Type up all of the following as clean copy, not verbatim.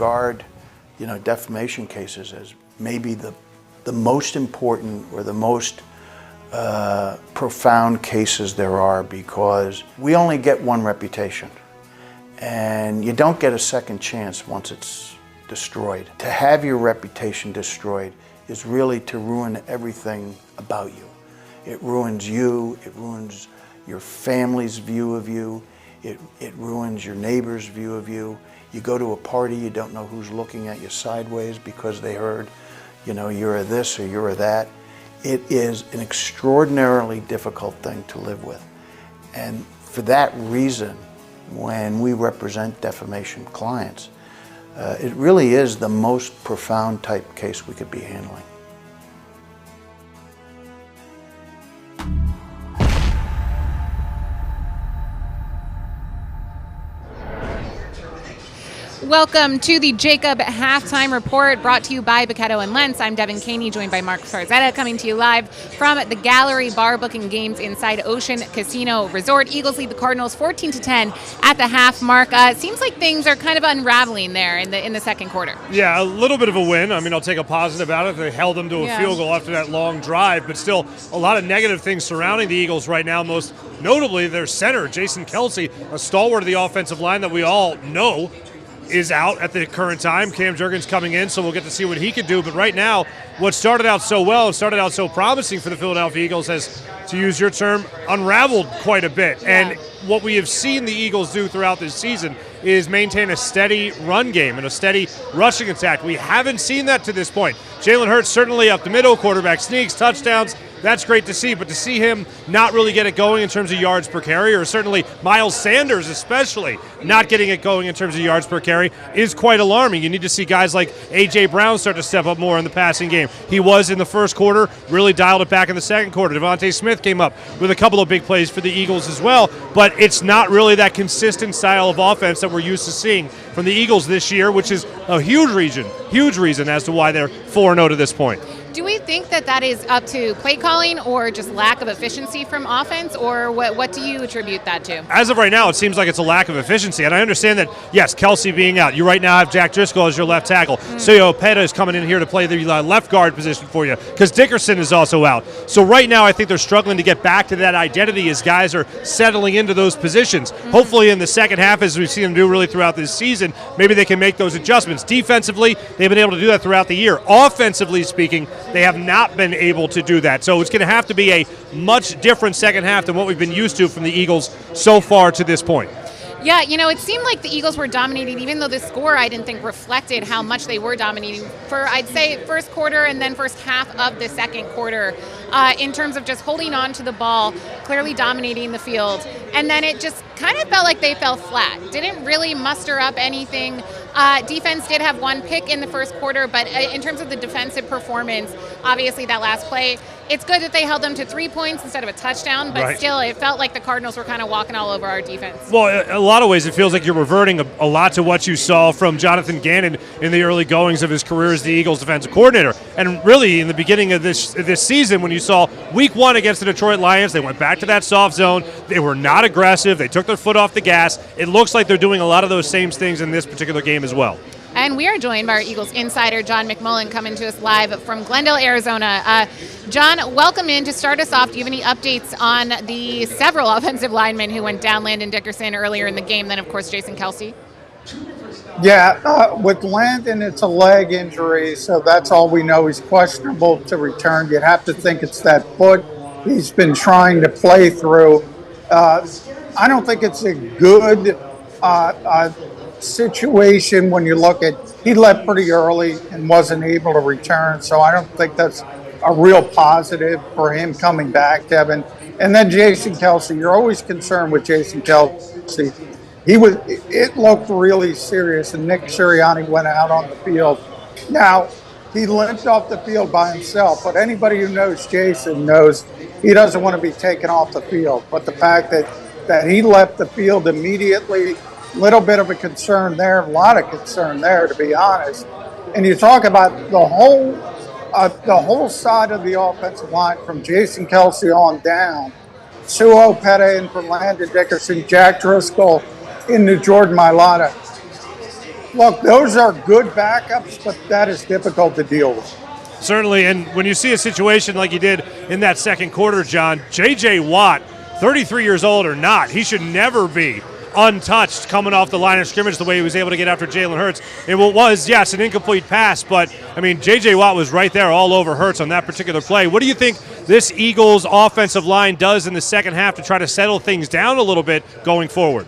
regard, defamation cases as maybe the most important or the most profound cases there are, because we only get one reputation, and you don't get a second chance once it's destroyed. To have your reputation destroyed is really to ruin everything about you. It ruins you, it ruins your family's view of you, it ruins your neighbor's view of you. You go to a party, you don't know who's looking at you sideways because they heard, you're a this or you're a that. It is an extraordinarily difficult thing to live with. And for that reason, when we represent defamation clients, it really is the most profound type case we could be handling. Welcome to the JAKIB Halftime Report, brought to you by Bachetto & Lentz. I'm Devan Kaney, joined by Marc Farzetta, coming to you live from the Gallery Bar, booking games inside Ocean Casino Resort. Eagles lead the Cardinals 14-10 at the half. Marc, it seems like things are kind of unraveling there in the second quarter. Yeah, a little bit of a win. I mean, I'll take a positive about it. They held them to a field goal after that long drive, but still a lot of negative things surrounding the Eagles right now, most notably their center, Jason Kelce, a stalwart of the offensive line that we all know is out at the current time. Cam Jurgens coming in, so we'll get to see what he can do. But right now, what started out so well and started out so promising for the Philadelphia Eagles has, to use your term, unraveled quite a bit. Yeah. And what we have seen the Eagles do throughout this season is maintain a steady run game and a steady rushing attack. We haven't seen that to this point. Jalen Hurts certainly up the middle, quarterback sneaks, touchdowns. That's great to see, but to see him not really get it going in terms of yards per carry, or certainly Miles Sanders especially not getting it going in terms of yards per carry, is quite alarming. You need to see guys like A.J. Brown start to step up more in the passing game. He was in the first quarter, really dialed it back in the second quarter. Devontae Smith came up with a couple of big plays for the Eagles as well, but it's not really that consistent style of offense that we're used to seeing from the Eagles this year, which is a huge reason as to why they're 4-0 to this point. Do we think that is up to play calling or just lack of efficiency from offense, or what do you attribute that to? As of right now, it seems like it's a lack of efficiency, and I understand that, yes, Kelce being out. You right now have Jack Driscoll as your left tackle. Sio Opeta is coming in here to play the left guard position for you because Dickerson is also out. So right now I think they're struggling to get back to that identity as guys are settling into those positions. Hopefully in the second half, as we've seen them do really throughout this season, maybe they can make those adjustments. Defensively, they've been able to do that throughout the year. Offensively speaking, they have not been able to do that. So it's going to have to be a much different second half than what we've been used to from the Eagles so far to this point. Yeah, it seemed like the Eagles were dominating, even though the score I didn't think reflected how much they were dominating for, I'd say, first quarter and then first half of the second quarter, in terms of just holding on to the ball, clearly dominating the field. And then it just kind of felt like they fell flat. Didn't really muster up anything. Defense did have one pick in the first quarter, but in terms of the defensive performance, obviously that last play, it's good that they held them to 3 points instead of a touchdown, but Still it felt like the Cardinals were kind of walking all over our defense. Well, a lot of ways it feels like you're reverting a lot to what you saw from Jonathan Gannon in the early goings of his career as the Eagles defensive coordinator. And really in the beginning of this season, when you saw week 1 against the Detroit Lions, they went back to that soft zone. They were not aggressive. They took their foot off the gas. It looks like they're doing a lot of those same things in this particular game as well. And we are joined by our Eagles insider, John McMullen, coming to us live from Glendale, Arizona. John, welcome in. To start us off, do you have any updates on the several offensive linemen who went down, Landon Dickerson earlier in the game, then, of course, Jason Kelce? Yeah, with Landon, it's a leg injury, so that's all we know. He's questionable to return. You'd have to think it's that foot he's been trying to play through. I don't think it's a good situation when you look at, he left pretty early and wasn't able to return, so I don't think that's a real positive for him coming back, Devin. And then Jason Kelce, you're always concerned with Jason Kelce. It looked really serious, and Nick Sirianni went out on the field. Now, he limped off the field by himself, but anybody who knows Jason knows he doesn't want to be taken off the field. But the fact that he left the field immediately, little bit of a concern there, a lot of concern there, to be honest. And you talk about the whole side of the offensive line from Jason Kelce on down, Sio Opeta in from Landon Dickerson, Jack Driscoll into Jordan Mailata. Look, those are good backups, but that is difficult to deal with. Certainly, and when you see a situation like you did in that second quarter, John, J.J. Watt, 33 years old or not, he should never be untouched coming off the line of scrimmage the way he was able to get after Jalen Hurts. It was, yes, an incomplete pass, but, I mean, J.J. Watt was right there all over Hurts on that particular play. What do you think this Eagles offensive line does in the second half to try to settle things down a little bit going forward?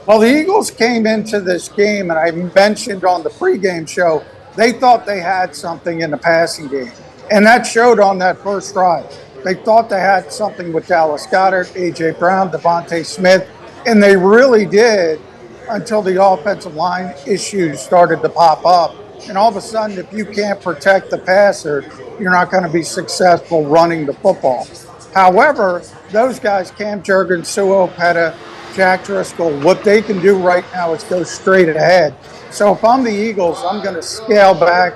Well, the Eagles came into this game, and I mentioned on the pregame show, they thought they had something in the passing game, and that showed on that first drive. They thought they had something with Dallas Goedert, A.J. Brown, Devontae Smith, and they really did until the offensive line issues started to pop up. And all of a sudden, if you can't protect the passer, you're not going to be successful running the football. However, those guys, Cam Jurgens, Sue Opeta, Jack Driscoll, what they can do right now is go straight ahead. So if I'm the Eagles, I'm going to scale back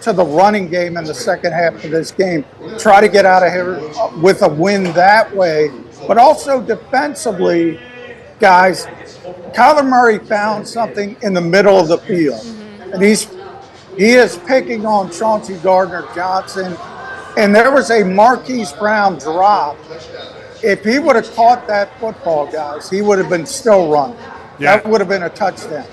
to the running game in the second half of this game, try to get out of here with a win that way. But also defensively, guys, Kyler Murray found something in the middle of the field. And he is picking on Chauncey Gardner-Johnson. And there was a Marquise Brown drop. If he would have caught that football, guys, he would have been still running. Yeah. That would have been a touchdown.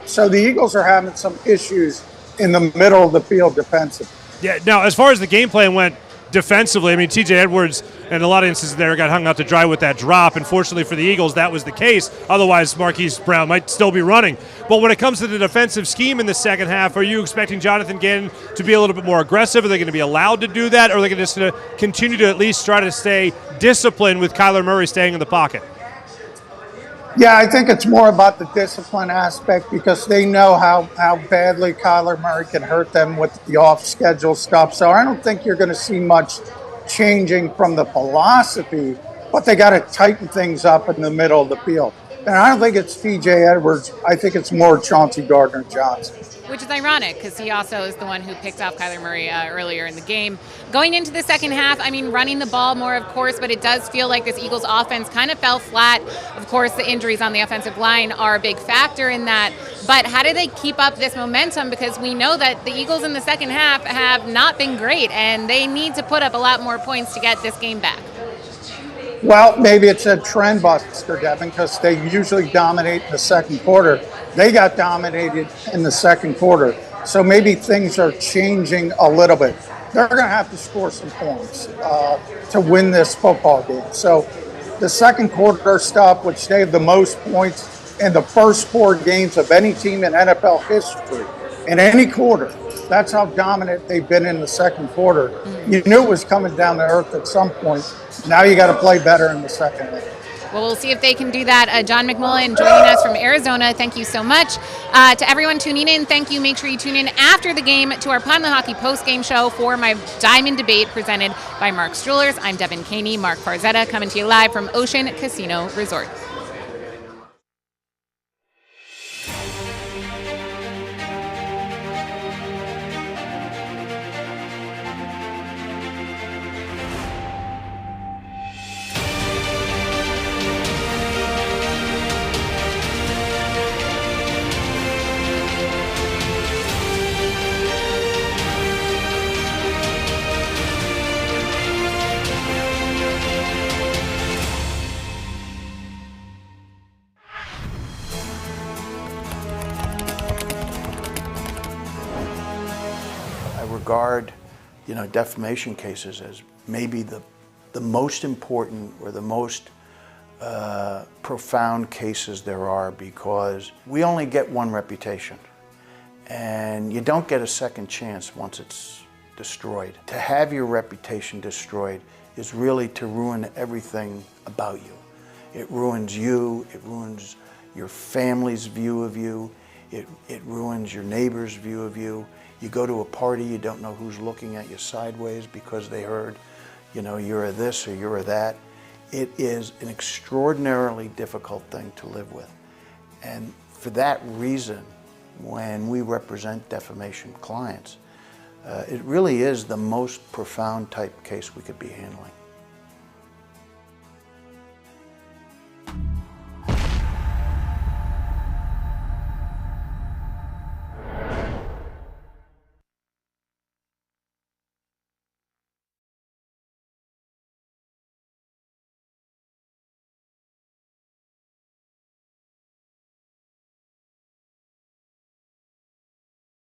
So the Eagles are having some issues in the middle of the field defensively. Yeah, now, as far as the game plan went defensively, I mean, T.J. Edwards, in a lot of instances there, got hung out to dry with that drop. And fortunately for the Eagles, that was the case. Otherwise, Marquise Brown might still be running. But when it comes to the defensive scheme in the second half, are you expecting Jonathan Gannon to be a little bit more aggressive? Are they going to be allowed to do that? Or are they just going to continue to at least try to stay disciplined with Kyler Murray staying in the pocket? Yeah, I think it's more about the discipline aspect because they know how badly Kyler Murray can hurt them with the off-schedule stuff. So I don't think you're going to see much changing from the philosophy, but they got to tighten things up in the middle of the field. And I don't think it's T.J. Edwards. I think it's more Chauncey Gardner-Johnson. Which is ironic because he also is the one who picked off Kyler Murray earlier in the game. Going into the second half, I mean, running the ball more, of course, but it does feel like this Eagles offense kind of fell flat. Of course, the injuries on the offensive line are a big factor in that. But how do they keep up this momentum? Because we know that the Eagles in the second half have not been great, and they need to put up a lot more points to get this game back. Well, maybe it's a trend buster, Devan, because they usually dominate in the second quarter. They got dominated in the second quarter. So maybe things are changing a little bit. They're going to have to score some points to win this football game. So the second quarter stuff, which they have the most points in the first 4 games of any team in NFL history, in any quarter. That's how dominant they've been in the second quarter. You knew it was coming down to earth at some point. Now you got to play better in the second half. Well, we'll see if they can do that. John McMullen joining us from Arizona. Thank you so much. To everyone tuning in, thank you. Make sure you tune in after the game to our Pond the Hockey post-game show for my Diamond Debate presented by Marc's Jewelers. I'm Devan Kaney, Marc Farzetta, coming to you live from Ocean Casino Resort. Regard, defamation cases as maybe the most important or the most profound cases there are, because we only get one reputation, and you don't get a second chance once it's destroyed. To have your reputation destroyed is really to ruin everything about you. It ruins you, it ruins your family's view of you, it ruins your neighbor's view of you. You go to a party, you don't know who's looking at you sideways because they heard, you're a this or you're a that. It is an extraordinarily difficult thing to live with. And for that reason, when we represent defamation clients, it really is the most profound type case we could be handling.